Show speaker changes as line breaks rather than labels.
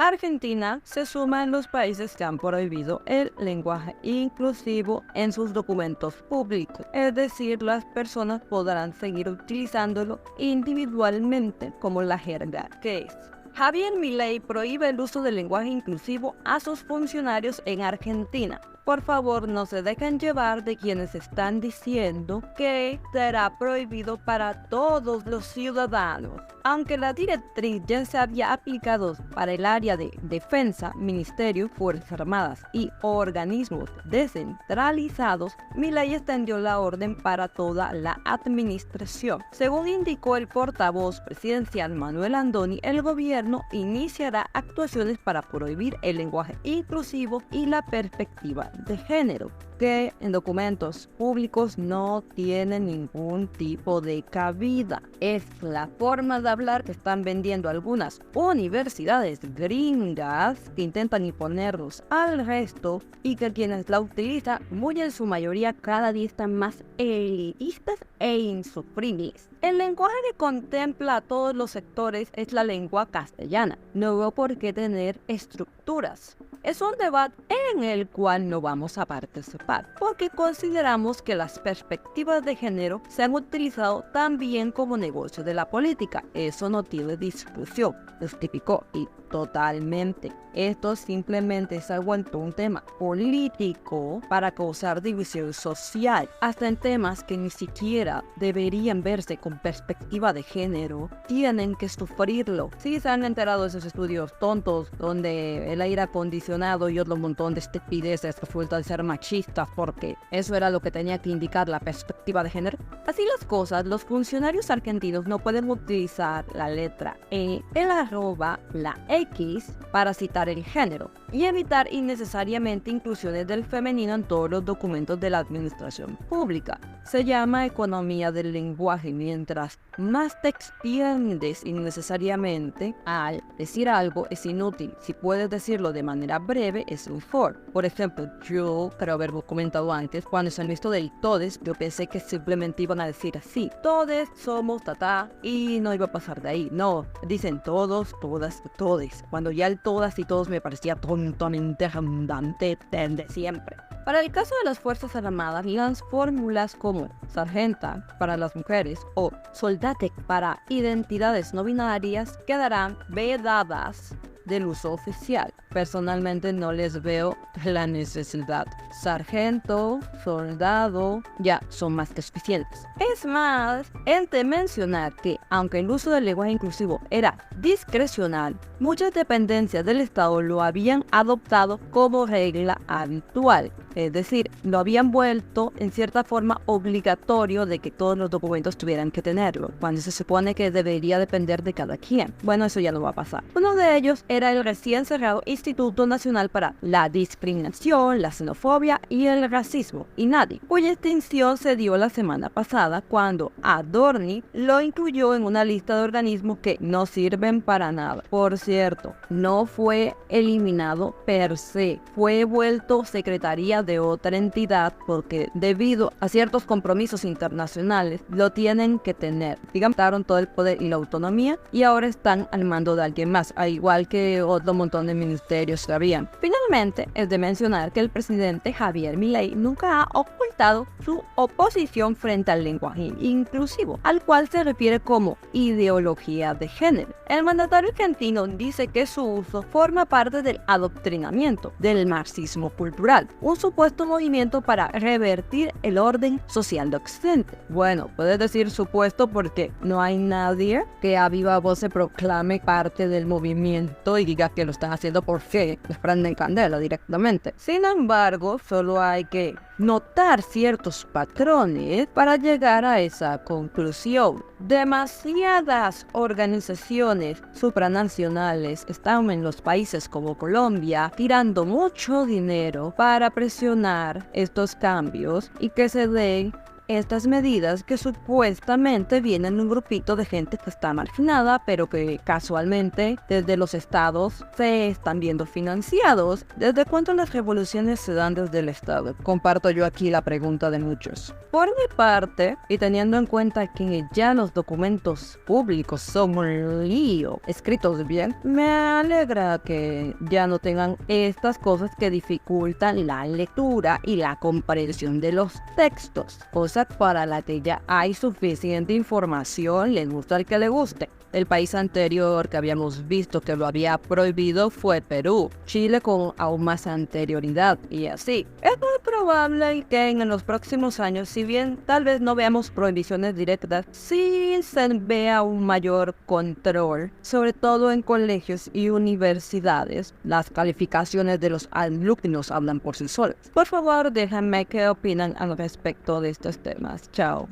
Argentina se suma en los países que han prohibido el lenguaje inclusivo en sus documentos públicos, es decir, las personas podrán seguir utilizándolo individualmente como la jerga que es. Javier Milei prohíbe el uso del lenguaje inclusivo a sus funcionarios en Argentina. Por favor, no se dejen llevar de quienes están diciendo que será prohibido para todos los ciudadanos. Aunque la directriz ya se había aplicado para el área de defensa, ministerio, fuerzas armadas y organismos descentralizados, Milei extendió la orden para toda la administración. Según indicó el portavoz presidencial Manuel Andoni, el gobierno iniciará actuaciones para prohibir el lenguaje inclusivo y la perspectiva de género, que en documentos públicos no tiene ningún tipo de cabida. Es la forma de hablar que están vendiendo algunas universidades gringas que intentan imponerlos al resto y que quienes la utilizan, muy en su mayoría, cada día están más elitistas e insufribles. El lenguaje que contempla a todos los sectores es la lengua castellana. No veo por qué tener estructuras. Es un debate en el cual no vamos a participar, porque consideramos que las perspectivas de género se han utilizado también como negocio de la política. Eso no tiene discusión, justificó y totalmente. Esto simplemente se ha vuelto un tema político para causar división social, hasta en temas que ni siquiera deberían verse con perspectiva de género, tienen que sufrirlo. Sí se han enterado de esos estudios tontos donde el aire acondicionado y otro montón de estupideces resultan ser machistas porque eso era lo que tenía que indicar la perspectiva de género. Así las cosas, los funcionarios argentinos no pueden utilizar la letra E, el arroba, la X para citar el género y evitar innecesariamente inclusiones del femenino en todos los documentos de la administración pública. Se llama economía del lenguaje. Mientras más te extiendes innecesariamente al decir algo, es inútil. Si puedes decirlo de manera breve, es mejor. Por ejemplo, yo creo haber comentado antes, cuando se han visto del todes, yo pensé que simplemente iban a decir así: todes somos tata, y no iba a pasar de ahí. No, dicen todos, todas, todes. Cuando ya el todas y todos me parecía tontamente redundante de siempre. Para el caso de las Fuerzas Armadas, las fórmulas como sargenta para las mujeres o soldate para identidades no binarias quedarán vedadas del uso oficial. Personalmente no les veo la necesidad. Sargento, soldado, ya son más que suficientes. Es más, es de mencionar que, aunque el uso del lenguaje inclusivo era discrecional, muchas dependencias del Estado lo habían adoptado como regla habitual. Es decir, lo habían vuelto en cierta forma obligatorio de que todos los documentos tuvieran que tenerlo, cuando se supone que debería depender de cada quien. Bueno, eso ya no va a pasar. Uno de ellos era el recién cerrado Instituto Nacional para la Discriminación, la Xenofobia y el Racismo, INADI, cuya extinción se dio la semana pasada cuando Adorni lo incluyó en una lista de organismos que no sirven para nada. Por cierto, no fue eliminado per se, fue vuelto secretaría de otra entidad porque debido a ciertos compromisos internacionales lo tienen que tener. Digamos, todo el poder y la autonomía y ahora están al mando de alguien más, al igual que otro montón de ministerios que habían. Finalmente, es de mencionar que el presidente Javier Milei nunca ha ocultado su oposición frente al lenguaje inclusivo, al cual se refiere como ideología de género. El mandatario argentino dice que su uso forma parte del adoctrinamiento del marxismo cultural, un supuesto movimiento para revertir el orden social de Occidente. Bueno, puedes decir supuesto porque no hay nadie que a viva voz se proclame parte del movimiento y diga que lo están haciendo porque les prenden candela directamente. Sin embargo, solo hay que notar ciertos patrones para llegar a esa conclusión. Demasiadas organizaciones supranacionales están en los países como Colombia tirando mucho dinero para presionar estos cambios y que se den estas medidas que supuestamente vienen de un grupito de gente que está marginada, pero que casualmente desde los estados se están viendo financiados. ¿Desde cuándo las revoluciones se dan desde el estado? Comparto yo aquí la pregunta de muchos. Por mi parte, y teniendo en cuenta que ya los documentos públicos son un lío, escritos bien, me alegra que ya no tengan estas cosas que dificultan la lectura y la comprensión de los textos, cosa para la que ya hay suficiente información, le gusta al que le guste. El país anterior que habíamos visto que lo había prohibido fue Perú, Chile con aún más anterioridad y así. Es muy probable que en los próximos años, si bien tal vez no veamos prohibiciones directas, sí se vea un mayor control, sobre todo en colegios y universidades. Las calificaciones de los alumnos hablan por sí solas. Por favor, déjenme qué opinan al respecto de estos temas. Chao.